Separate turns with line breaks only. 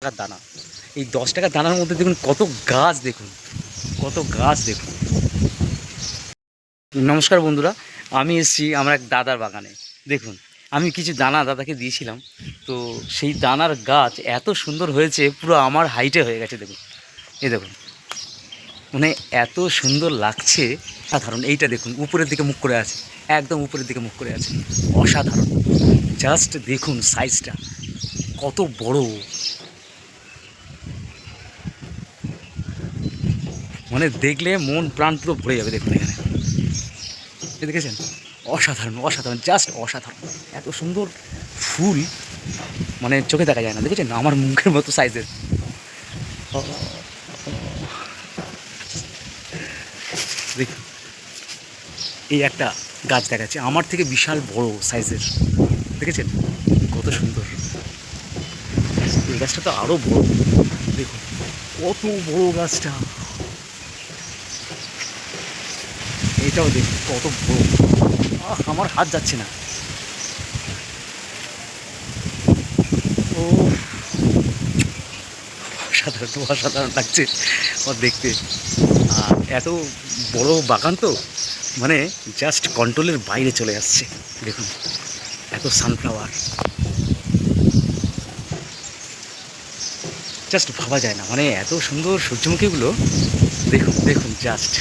টাকার দানা, এই 10 টাকার দানার মধ্যে দেখুন কত গাছ, দেখুন কত গাছ দেখুন। নমস্কার বন্ধুরা, আমি এসেছি আমার এক দাদার বাগানে। দেখুন, আমি কিছু দানা দাদাকে দিয়েছিলাম, তো সেই দানার গাছ এত সুন্দর হয়েছে, পুরো আমার হাইটে হয়ে গেছে। দেখুন, এই দেখুন, মানে এত সুন্দর লাগছে, সাধারণ। এইটা দেখুন উপরের দিকে মুখ করে আছে, একদম উপরের দিকে মুখ করে আছে, অসাধারণ। জাস্ট দেখুন সাইজটা কত বড়, মানে দেখলে মন প্রাণ পুরো ভরে যাবে। দেখুন এখানে, দেখেছেন, অসাধারণ অসাধারণ, জাস্ট অসাধারণ। এত সুন্দর ফুল মানে চোখে দেখা যায় না, দেখেছেন, আমার মুখের মতো সাইজের। দেখুন, এই একটা গাছ দেখাচ্ছে আমার থেকে বিশাল বড় সাইজের, দেখেছেন কত সুন্দর। এই গাছটা তো আরও বড়, দেখুন কত বড় গাছটা। এটাও দেখুন কত বড়, আমার হাত যাচ্ছে না। ও, অসাধারণ অসাধারণ লাগছে আমার দেখতে। আর এত বড় বাগান তো, মানে জাস্ট কন্ট্রোলের বাইরে চলে আসছে। দেখুন এত সানফ্লাওয়ার, জাস্ট ভাবা যায় না, মানে এত সুন্দর সূর্যমুখীগুলো। দেখুন দেখুন জাস্ট